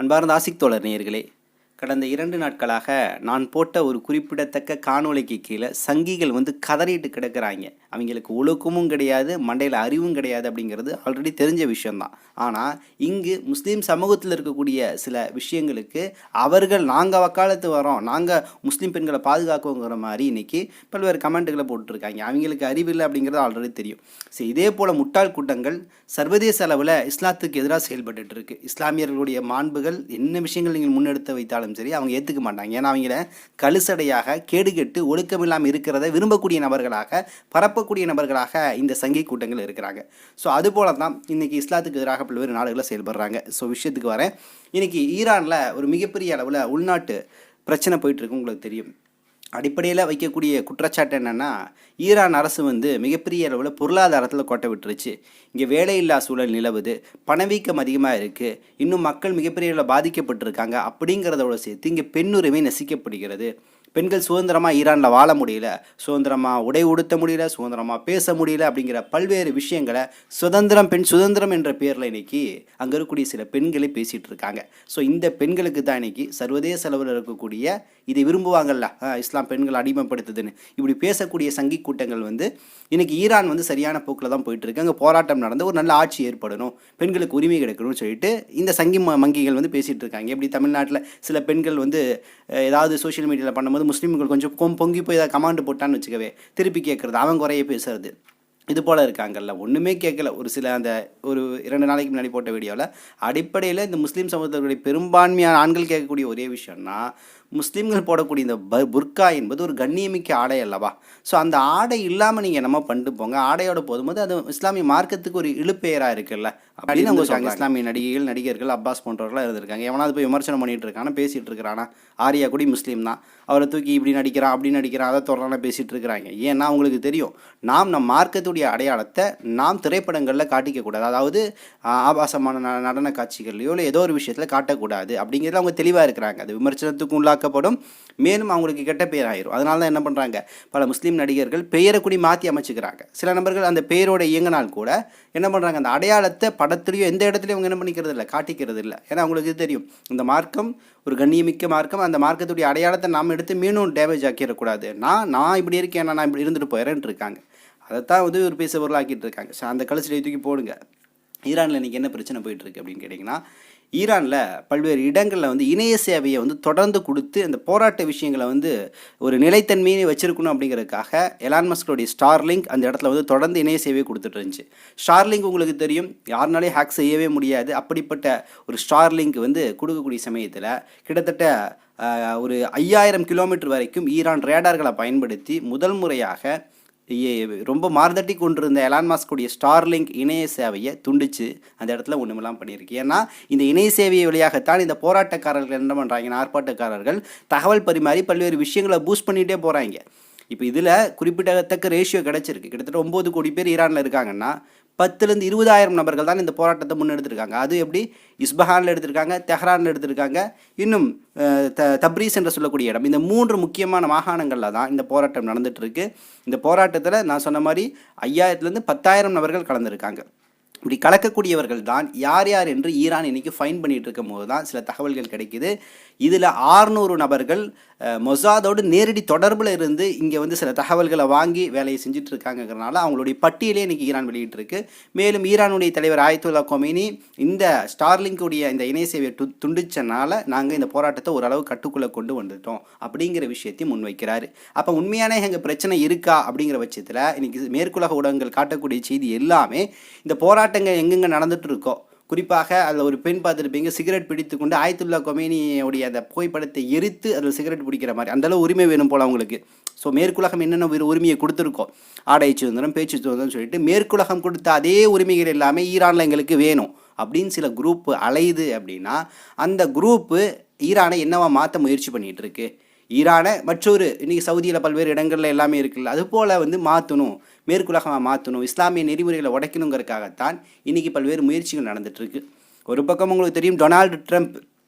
அன்பார்ந்த ஆசிக் தோழர் நேயர்களே, கடந்த 2 நாட்களாக நான் போட்ட ஒரு குறிப்பிடத்தக்க காணொளிக்கு கீழே சங்கிகள் கதறிட்டு கிடக்கிறாங்க. அவங்களுக்கு ஒழுக்கமும் கிடையாது, மண்டையில் அறிவும் கிடையாது அப்படிங்கிறது ஆல்ரெடி தெரிஞ்ச விஷயம்தான். ஆனால் இங்கு முஸ்லீம் சமூகத்தில் இருக்கக்கூடிய சில விஷயங்களுக்கு அவர்கள் நாங்கள் வக்காலத்து வரோம், நாங்கள் முஸ்லீம் பெண்களை பாதுகாக்குங்கிற மாதிரி இன்றைக்கி பல்வேறு கமெண்ட்டுகளை போட்டுருக்காங்க. அவங்களுக்கு அறிவில்லை அப்படிங்கிறது ஆல்ரெடி தெரியும். சரி, இதே போல் முட்டாள் கூட்டங்கள் சர்வதேச அளவில் இஸ்லாத்துக்கு எதிராக செயல்பட்டு இருக்கு. இஸ்லாமியர்களுடைய மாண்புகள் என்ன விஷயங்கள் நீங்கள் முன்னெடுத்து வைத்தாலும் சரி அவங்க ஏற்றுக்க மாட்டாங்க. ஏன்னா அவங்கள கழுசடையாக கேடுகெட்டு ஒழுக்கமில்லாமல் இருக்கிறத விரும்பக்கூடிய நபர்களாக, பரப்பக்கூடிய நபர்களாக இந்த சங்கி கூட்டங்கள் இருக்கிறாங்க. ஸோ அதுபோல தான் இன்றைக்கி இஸ்லாத்துக்கு எதிராக பல்வேறு நாடுகளில் செயல்படுறாங்க. ஸோ விஷயத்துக்கு வரேன். இன்றைக்கி ஈரானில் ஒரு மிகப்பெரிய அளவில் உள்நாட்டு பிரச்சனை போயிட்டுருக்கு. உங்களுக்கு தெரியும். அடிப்படையில் வைக்கக்கூடிய குற்றச்சாட்டு என்னென்னா, ஈரான் அரசு மிகப்பெரிய அளவில் பொருளாதாரத்தில் கோட்டை விட்டுருச்சு. இங்கே வேலையில்லா சூழல் நிலவுது, பணவீக்கம் அதிகமாக இருக்குது, இன்னும் மக்கள் மிகப்பெரிய அளவில் பாதிக்கப்பட்டிருக்காங்க. அப்படிங்கிறதோட சேர்த்து இங்கே பெண்ணுரிமை நசிக்கப்படுகிறது. பெண்கள் சுதந்திரமாக ஈரானில் வாழ முடியல, சுதந்திரமாக உடை உடுத்த முடியல, சுதந்திரமாக பேச முடியல அப்படிங்கிற பல்வேறு விஷயங்களை பெண் சுதந்திரம் என்ற பேரில் இன்றைக்கி அங்கே இருக்கக்கூடிய சில பெண்களை பேசிகிட்டு இருக்காங்க. ஸோ இந்த பெண்களுக்கு தான் இன்றைக்கி சர்வதேச அளவில் இருக்கக்கூடிய இதை விரும்புவாங்கள்ல, இஸ்லாம் பெண்கள் அடிமைப்படுத்துதுன்னு இப்படி பேசக்கூடிய சங்கி கூட்டங்கள் இன்றைக்கி ஈரான் சரியான போக்கில் தான் போயிட்டுருக்கு. அங்கே போராட்டம் நடந்து ஒரு நல்ல ஆட்சி ஏற்படணும், பெண்களுக்கு உரிமை கிடைக்கணும்னு சொல்லிட்டு இந்த சங்கி மங்கிகள் பேசிகிட்டு இருக்காங்க. எப்படி தமிழ்நாட்டில் சில பெண்கள் ஏதாவது சோஷியல் மீடியாவில் பண்ணும்போது முஸ்லீம்கள் கொஞ்சம் பொங்கி போய் ஏதாவது கமாண்டு போட்டான்னு வச்சுக்கவே திருப்பி கேட்குறது, அவன் குறைய பேசுறது, இது போல் இருக்காங்கல்ல. ஒன்றுமே கேட்கல. ஒரு சில அந்த ஒரு 2 நாளைக்கு முன்னாடி போட்ட வீடியோவில் அடிப்படையில் இந்த முஸ்லீம் சமூகத்தினுடைய பெரும்பான்மையான ஆண்கள் கேட்கக்கூடிய ஒரே விஷயம்னா, முஸ்லீம்கள் போடக்கூடிய இந்த புர்கா என்பது ஒரு கண்ணியமிக்க ஆடை அல்லவா. ஸோ அந்த ஆடை இல்லாமல் நீங்கள் என்னமோ பண்ணிட்டு போங்க, ஆடையோட போதும்போது அது இஸ்லாமிய மார்க்கத்துக்கு ஒரு இழுப்பேராக இருக்குல்ல அப்படின்னு அவங்க சொல்கிறாங்க. இஸ்லாமிய நடிகர்கள் அப்பாஸ் போன்றவர்களாக இருந்திருக்காங்க. எவனாவது போய் விமர்சனம் பண்ணிட்டு இருக்கானா, பேசிகிட்டு இருக்கிறானா. ஆரியா கூட முஸ்லீம் தான், அவரை தூக்கி இப்படி நடிக்கிறான் அப்படி நடிக்கிறான் அதை தொடரான பேசிகிட்டு இருக்கிறாங்க. ஏன்னா அவங்களுக்கு தெரியும், நம் மார்க்கத்துடைய அடையாளத்தை நாம் திரைப்படங்களில் காட்டிக்கக்கூடாது, அதாவது ஆபாசமான நடன காட்சிகள்லையோ இல்லை ஏதோ ஒரு விஷயத்தில் காட்டக்கூடாது அப்படிங்கிறது அவங்க தெளிவாக இருக்கிறாங்க. அது விமர்சனத்துக்கு உள்ளாக்கப்படும், மேலும் அவங்களுக்கு கெட்ட பேர் ஆயிரும். அதனால தான் என்ன பண்ணுறாங்க, பல முஸ்லீம் நடிகர்கள் பெயரை கூடி மாற்றி அமைச்சுக்கிறாங்க. சில நபர்கள் அந்த பெயரோட இயங்கினால் கூட என்ன பண்ணுறாங்க, அந்த அடையாளத்தை படத்துலையோ எந்த இடத்துலையும் அவங்க என்ன பண்ணிக்கிறது இல்லை, காட்டிக்கிறது இல்லை. ஏன்னா அவங்களுக்கு தெரியும் இந்த மார்க்கம் ஒரு கண்ணியமிக்க மார்க்கம், அந்த மார்க்கத்துடைய அடையாளத்தை நாம் எடுத்து மீண்டும் டேமேஜ் ஆக்கிடக்கூடாது. நான் இப்படி இருக்கேன், நான் இப்படி இருந்துட்டு போயிறேன்ட்டு இருக்காங்க. அதைத்தான் ஒரு பேச பொருளாக்கிட்டு இருக்காங்க. ஸோ அந்த கழுசிலை தூக்கி போடுங்க. ஈரானில் இன்றைக்கி என்ன பிரச்சனை போயிட்டுருக்கு அப்படின்னு கேட்டிங்கன்னா, ஈரானில் பல்வேறு இடங்களில் இணைய சேவையை தொடர்ந்து கொடுத்து அந்த போராட்ட விஷயங்களை ஒரு நிலைத்தன்மையை வச்சுருக்கணும் அப்படிங்கிறதுக்காக எலான் மஸ்கோடைய ஸ்டார்லிங்க் அந்த இடத்துல தொடர்ந்து இணைய சேவையை கொடுத்துட்டு இருந்துச்சு. ஸ்டார்லிங்க் உங்களுக்கு தெரியும், யாருனாலே ஹேக் செய்யவே முடியாது. அப்படிப்பட்ட ஒரு ஸ்டார்லிங்க் கொடுக்கக்கூடிய சமயத்தில் கிட்டத்தட்ட ஒரு 5000 கிலோமீட்டர் வரைக்கும் ஈரான் ரேடார்களை பயன்படுத்தி முதல் முறையாக ரொம்ப மார்தட்டி கொண்டிருந்த எலான் மாஸ்குடைய ஸ்டார்லிங்க் இணைய சேவையை துண்டிச்சு அந்த இடத்துல ஒன்றுமெல்லாம் பண்ணியிருக்கு. ஏன்னா இந்த இணைய சேவையை வழியாகத்தான் இந்த போராட்டக்காரர்கள் என்ன பண்ணுறாங்க, ஆர்ப்பாட்டக்காரர்கள் தகவல் பரிமாறி பல்வேறு விஷயங்களை பூஸ்ட் பண்ணிகிட்டே போகிறாங்க. இப்போ இதில் குறிப்பிடத்தக்க ரேஷியோ கிடச்சிருக்கு. கிட்டத்தட்ட 9 கோடி பேர் ஈரானில் இருக்காங்கன்னா 10,000 to 20,000 நபர்கள் தான் இந்த போராட்டத்தை முன்னெடுத்திருக்காங்க. அது எப்படி இஸ்பஹானில் எடுத்திருக்காங்க, தெஹ்ரானில் எடுத்திருக்காங்க, இன்னும் தப்ரீஸ் என்று சொல்லக்கூடிய இடம். இந்த 3 முக்கியமான மாகாணங்களில் தான் இந்த போராட்டம் நடந்துகிட்டு இருக்கு. இந்த போராட்டத்தில் நான் சொன்ன மாதிரி 5000 to 10,000 நபர்கள் கலந்துருக்காங்க. இப்படி கலக்கக்கூடியவர்கள் தான் யார் யார் என்று ஈரான் இன்றைக்கி ஃபைன் பண்ணிகிட்டு இருக்கும் போது தான் சில தகவல்கள் கிடைக்கிது. இதில் 600 நபர்கள் மொசாதோடு நேரடி தொடர்பில் இருந்து இங்கே சில தகவல்களை வாங்கி வேலையை செஞ்சுட்டு இருக்காங்கிறனால அவங்களுடைய பட்டியலே இன்றைக்கி ஈரான் வெளியிட்டிருக்கு. மேலும் ஈரானுடைய தலைவர் ஆயத்துல்லா கொமேனி இந்த ஸ்டார்லிங்குடைய இந்த இணைய சேவையை துண்டிச்சனால நாங்கள் இந்த போராட்டத்தை ஓரளவு கட்டுக்குள்ளே கொண்டு வந்துட்டோம் அப்படிங்கிற விஷயத்தையும் முன்வைக்கிறாரு. அப்போ உண்மையான எங்கள் பிரச்சனை இருக்கா அப்படிங்கிற பட்சத்தில் இன்றைக்கி மேற்குலக ஊடகங்கள் காட்டக்கூடிய செய்தி எல்லாமே இந்த போராட்டங்கள் எங்கெங்கே நடந்துட்டு இருக்கோ, குறிப்பாக அதில் ஒரு பெண் பார்த்துருப்பீங்க, சிகரெட் பிடித்து கொண்டு ஆயத்துல்லா கொமேனியோடைய அந்த புகைப்படத்தை எரித்து அதில் சிகரெட் பிடிக்கிற மாதிரி, அந்தளவு உரிமை வேணும் போல் அவங்களுக்கு. ஸோ மேற்குலகம் என்னென்ன உரிமையை கொடுத்துருக்கோம், ஆடை சுதந்திரம், பேச்சு சுதந்திரம் சொல்லிட்டு மேற்குலகம் கொடுத்த அதே உரிமைகள் எல்லாமே ஈரானில் எங்களுக்கு வேணும் அப்படின்னு சில குரூப்பு அலையுது. அப்படின்னா அந்த குரூப்பு ஈரானை என்னவா மாற்ற முயற்சி பண்ணிகிட்டு இருக்கு, ஈரானை மற்றொரு இன்றைக்கி சவுதியில் பல்வேறு இடங்களில் எல்லாமே இருக்குல்ல, அது போல் மாற்றணும், மேற்குலகமாக மாற்றணும், இஸ்லாமிய நெறிமுறைகளை உடைக்கணுங்கிறதுக்காகத்தான் இன்றைக்கி பல்வேறு முயற்சிகள் நடந்துகிட்ருக்கு. ஒரு பக்கம் உங்களுக்கு தெரியும், டொனால்டு ட்ரம்ப்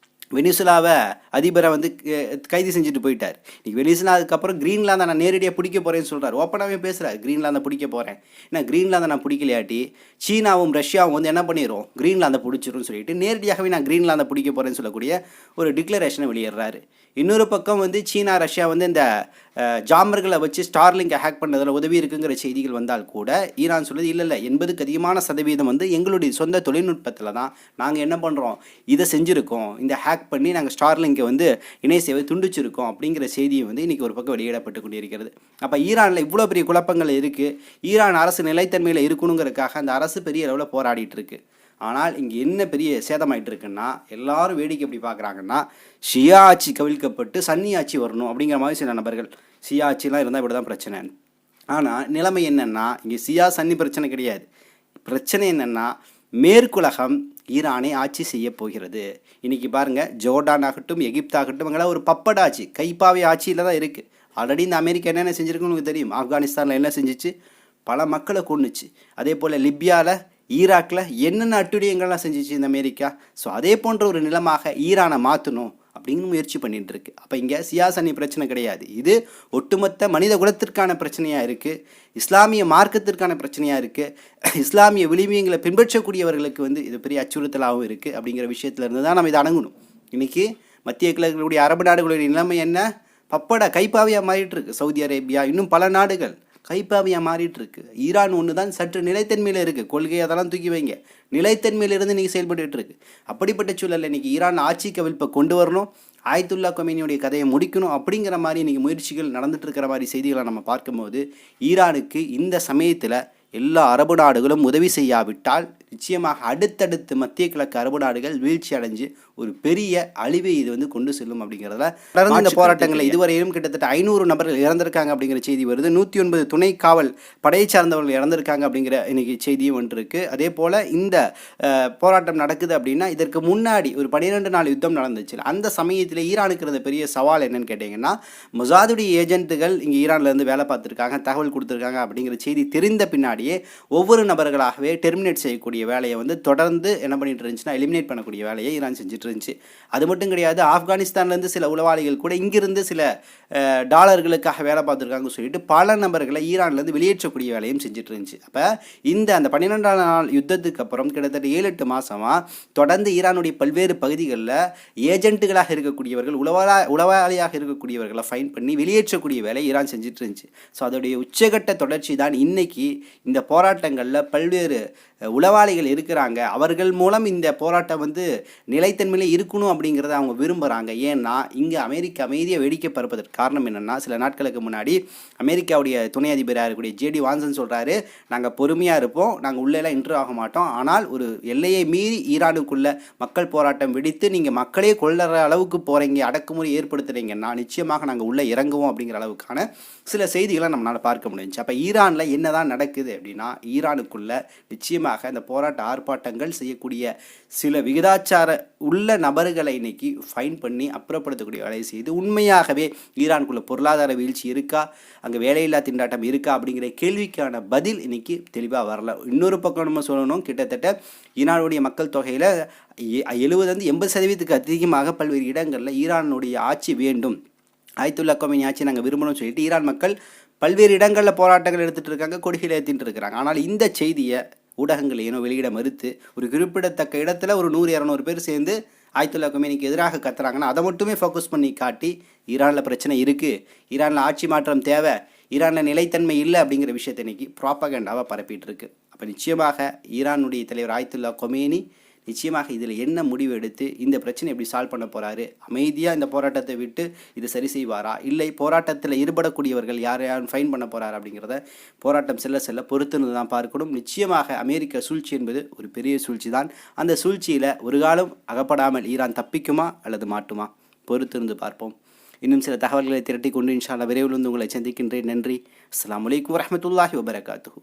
வெனிசுலாவை அதிபரை வந்து கைது செஞ்சுட்டு போயிட்டார். இன்றைக்கி வெனிசுலாவுக்கு அப்புறம் கிரீன்லாந்தை நான் நேரடியாக பிடிக்க போகிறேன்னு சொல்கிறார். ஓப்பனாகவே பேசுகிறார், கிரீன்லாந்தை பிடிக்க போகிறேன். ஏன்னா கிரீன்லாந்தை நான் பிடிக்கலையாட்டி சீனாவும் ரஷ்யாவும் வந்து என்ன பண்ணிடும், கிரீன்லாந்தை பிடிச்சிரும்னு சொல்லிட்டு நேரடியாகவே நான் கிரீன்லாந்தை பிடிக்க போகிறேன்னு சொல்லக்கூடிய ஒரு டிக்ளரேஷனை வெளியிடுறாரு. இன்னொரு பக்கம் வந்து சீனா ரஷ்யா வந்து இந்த ஜாமர்களை வச்சு ஸ்டார்லிங்கை ஹேக் பண்ணதில் உதவி இருக்குங்கிற செய்திகள் வந்தால் கூட ஈரான் சொல்லுது இல்லை 80க்கு அதிகமான சதவீதம் வந்து எங்களுடைய சொந்த தொழில்நுட்பத்தில் தான் நாங்கள் என்ன பண்ணுறோம், இதை செஞ்சுருக்கோம், இந்த ஹேக் பண்ணி நாங்கள் ஸ்டார்லிங்கை வந்து இணைய சேவை துண்டிச்சிருக்கோம் அப்படிங்கிற செய்தியை வந்து இன்றைக்கி ஒரு பக்கம் வெளியிடப்பட்டு கொண்டிருக்கிறது. அப்போ ஈரானில் இவ்வளோ பெரிய குழப்பங்கள் இருக்குது. ஈரான் அரசு நிலைத்தன்மையில் இருக்கணுங்கிறதுக்காக அந்த அரசு பெரிய அளவில் போராடிட்டு இருக்கு. ஆனால் இங்கே என்ன பெரிய சேதமாயிட்டு இருக்குன்னா, எல்லாரும் வேடிக்கை எப்படி பார்க்குறாங்கன்னா, ஷியா ஆட்சி கவிழ்க்கப்பட்டு சன்னி ஆட்சி வரணும் அப்படிங்கிற மாதிரி சில நபர்கள், ஷியா ஆட்சிலாம் இருந்தால் இப்படி தான் பிரச்சனை. ஆனால் நிலைமை என்னென்னா, இங்கே ஷியா சன்னி பிரச்சனை கிடையாது. பிரச்சனை என்னென்னா, மேற்குலகம் ஈரானை ஆட்சி செய்ய போகிறது. இன்றைக்கி பாருங்கள், ஜோர்டான் ஆகட்டும், எகிப்தாகட்டும், அங்கெல்லாம் ஒரு பப்படாட்சி, கைப்பாவை ஆட்சியில் தான் இருக்குது. ஆல்ரெடி இந்த அமெரிக்கா என்னென்ன செஞ்சுருக்குன்னு உங்களுக்கு தெரியும். ஆப்கானிஸ்தானில் என்ன செஞ்சிச்சு, பல மக்களை கொன்னுச்சு. அதே போல் லிபியாவில், ஈராக்கில் என்னென்ன அட்டுழியங்கள்லாம் செஞ்சிச்சு இந்த அமெரிக்கா. ஸோ அதே போன்ற ஒரு நிலமாக ஈரானை மாற்றணும் அப்படின்னு முயற்சி பண்ணிகிட்டு இருக்கு. அப்போ இங்கே சியாசனி பிரச்சனை கிடையாது, இது ஒட்டுமொத்த மனித குலத்திற்கான பிரச்சனையாக இருக்குது, இஸ்லாமிய மார்க்கத்திற்கான பிரச்சனையாக இருக்குது, இஸ்லாமிய விழுமியங்களை பின்பற்றக்கூடியவர்களுக்கு வந்து இது பெரிய அச்சுறுத்தலாகவும் இருக்குது. அப்படிங்கிற விஷயத்துலேருந்து தான் நம்ம இதை அடங்கணும். இன்றைக்கி மத்திய கிழக்குடைய அரபு நாடுகளுடைய நிலைமை என்ன, பப்படா கைப்பாவையாக மாறிட்டு இருக்கு. சவுதி அரேபியா, இன்னும் பல நாடுகள் கைப்பாவையாக மாறிட்டு இருக்கு. ஈரான் ஒன்று தான் சற்று நிலைத்தன்மையில் இருக்குது. கொள்கை அதெல்லாம் தூக்கி வைங்க, நிலைத்தன்மையிலிருந்து இன்றைக்கி செயல்பட்டு இருக்கு. அப்படிப்பட்ட சூழலில் இன்றைக்கி ஈரான் ஆட்சி கவிழ்ப்பை கொண்டு வரணும், ஆயத்துல்லா கொமேனியுடைய கதையை முடிக்கணும் அப்படிங்கிற மாதிரி இன்றைக்கி முயற்சிகள் நடந்துட்டு இருக்கிற மாதிரி செய்திகளை நம்ம பார்க்கும்போது, ஈரானுக்கு இந்த சமயத்தில் எல்லா அரபு நாடுகளும் உதவி செய்யாவிட்டால் நிச்சயமாக அடுத்தடுத்து மத்திய கிழக்கு அரபு நாடுகள் வீழ்ச்சி அடைஞ்சு ஒரு பெரிய அழிவை இது வந்து கொண்டு செல்லும். அப்படிங்கிறதுல தொடர்ந்து இந்த போராட்டங்களில் இதுவரையிலும் கிட்டத்தட்ட 500 நபர்கள் இறந்திருக்காங்க அப்படிங்கிற செய்தி வருது. 109 துணை காவல் படையை சார்ந்தவர்கள் இறந்திருக்காங்க அப்படிங்கிற இன்னைக்கு செய்தியும் வந்துருக்கு. அதே போல் இந்த போராட்டம் நடக்குது அப்படின்னா, இதற்கு முன்னாடி ஒரு 12 நாள் யுத்தம் நடந்துச்சு. அந்த சமயத்தில் ஈரானுக்கு இருந்த பெரிய சவால் என்னன்னு கேட்டிங்கன்னா, மொசாதுடைய ஏஜென்ட்டுகள் இங்கே ஈரான்லேருந்து வேலை பார்த்துருக்காங்க, தகவல் கொடுத்துருக்காங்க அப்படிங்கிற செய்தி தெரிந்த பின்னாடியே ஒவ்வொரு நபர்களாகவே டெர்மினேட் செய்யக்கூடிய வேலையை வந்து தொடர்ந்து என்ன பண்ணிட்டு இருந்துச்சுன்னா, எலிமினேட் பண்ணக்கூடிய வேலையை ஈரான் செஞ்சுட்டு இருந்துச்சு. அது மட்டும் கிடையாது, ஆப்கானிஸ்தான்லேருந்து சில உளவாளிகள் கூட இங்கிருந்து சில டாலர்களுக்காக வேலை பார்த்துருக்காங்கன்னு சொல்லிட்டு பல நபர்களை ஈரான்லேருந்து வெளியேற்றக்கூடிய வேலையும் செஞ்சுட்டு இருந்துச்சு. அப்போ அந்த 12ஆம் நாள் யுத்தத்துக்கு அப்புறம் கிட்டத்தட்ட 7-8 மாதமாக தொடர்ந்து ஈரானுடைய பல்வேறு பகுதிகளில் ஏஜென்ட்டுகளாக இருக்கக்கூடியவர்கள், உளவாளியாக இருக்கக்கூடியவர்களை ஃபைன் பண்ணி வெளியேற்றக்கூடிய வேலை ஈரான் செஞ்சுட்டு இருந்துச்சு. ஸோ அதோடைய உச்சகட்ட தொடர்ச்சி தான் இன்னைக்கு இந்த போராட்டங்களில் பல்வேறு உளவாளிகள் இருக்கிறாங்க. அவர்கள் மூலம் இந்த போராட்டம் வந்து நிலைத்தன்மையிலே இருக்கணும் அப்படிங்கிறத அவங்க விரும்புகிறாங்க. ஏன்னா இங்கே அமெரிக்கா அமைதியை வேடிக்கை பரப்பதற்கு காரணம் என்னென்னா, சில நாட்களுக்கு முன்னாடி அமெரிக்காவுடைய துணை அதிபராக இருக்கக்கூடிய ஜேடி வான்சன் சொல்கிறாரு, நாங்கள் பொறுமையாக இருப்போம், நாங்கள் உள்ளெல்லாம் இன்ட்ரு ஆக மாட்டோம், ஆனால் ஒரு எல்லையை மீறி ஈரானுக்குள்ள மக்கள் போராட்டம் வெடித்து நீங்கள் மக்களே கொள்ளுற அளவுக்கு போகிறீங்க, அடக்குமுறை ஏற்படுத்துகிறீங்கன்னா நிச்சயமாக நாங்கள் உள்ளே இறங்குவோம் அப்படிங்கிற அளவுக்கான சில செய்திகளை நம்மளால் பார்க்க முடிஞ்சிச்சு. அப்போ ஈரானில் என்ன தான் நடக்குது அப்படின்னா, ஈரானுக்குள்ள நிச்சயமாக இந்த போராட்ட ஆர்ப்பாட்டங்கள் செய்யக்கூடிய சில விகிதாச்சார உள்ள நபர்களை இன்னைக்கு ஃபைன் பண்ணி அப்புறப்படுத்தக்கூடிய வேலையை செய்து, உண்மையாகவே ஈரானுக்குள்ள பொருளாதார வீழ்ச்சி இருக்கா, அங்கே வேலையில்லா திண்டாட்டம் இருக்கா அப்படிங்கிற கேள்விக்கான பதில் இன்னைக்கு தெளிவாக வரல. இன்னொரு பக்கம் நம்ம சொல்லணும், கிட்டத்தட்ட ஈரானுடைய மக்கள் தொகையில் 70-80% அதிகமாக பல்வேறு இடங்களில் ஈரானுடைய ஆட்சி வேண்டும், ஆயத்துல்லா கொமேனி ஆட்சி நாங்கள் விரும்பணும்னு சொல்லிட்டு ஈரான் மக்கள் பல்வேறு இடங்களில் போராட்டங்கள் எடுத்துகிட்டு இருக்காங்க, கொடிகளை ஏற்றிட்டு இருக்கிறாங்க. ஆனால் இந்த செய்தியை ஊடகங்கள் ஏனோ வெளியிட மறுத்து, ஒரு குறிப்பிடத்தக்க இடத்துல ஒரு 100-200 பேர் சேர்ந்து ஆயத்துல்லா கொமேனிக்கு எதிராக கத்துறாங்கன்னா அதை மட்டுமே ஃபோக்கஸ் பண்ணி காட்டி, ஈரானில் பிரச்சனை இருக்குது, ஈரானில் ஆட்சி மாற்றம் தேவை, ஈரானில் நிலைத்தன்மை இல்லை அப்படிங்கிற விஷயத்தை இன்னைக்கு ப்ராப்பகண்டாவாக பரப்பிட்டு இருக்கு. அப்போ நிச்சயமாக ஈரானுடைய தலைவர் ஆயத்துல்லா கொமேனி நிச்சயமாக இதில் என்ன முடிவு எடுத்து இந்த பிரச்சனை எப்படி சால்வ் பண்ண போகிறாரு, அமைதியாக இந்த போராட்டத்தை விட்டு இதை சரி செய்வாரா, இல்லை போராட்டத்தில் ஈடுபடக்கூடியவர்கள் யாரையாரும் ஃபைன் பண்ண போகிறாரு அப்படிங்கிறத போராட்டம் செல்ல செல்ல பொறுத்துன்னு தான் பார்க்கணும். நிச்சயமாக அமெரிக்க சூழ்ச்சி என்பது ஒரு பெரிய சூழ்ச்சி தான். அந்த சூழ்ச்சியில் ஒரு காலம் அகப்படாமல் ஈரான் தப்பிக்குமா அல்லது மாட்டுமா, பொறுத்திருந்து பார்ப்போம். இன்னும் சில தகவல்களை திரட்டி கொண்டு இன்ஷா அல்லாஹ் விரைவில் வந்து உங்களை சந்திக்கின்றேன். நன்றி. அஸ்ஸலாமு அலைக்கும் வரஹ்மத்துல்லாஹி வபரகாத்துஹு.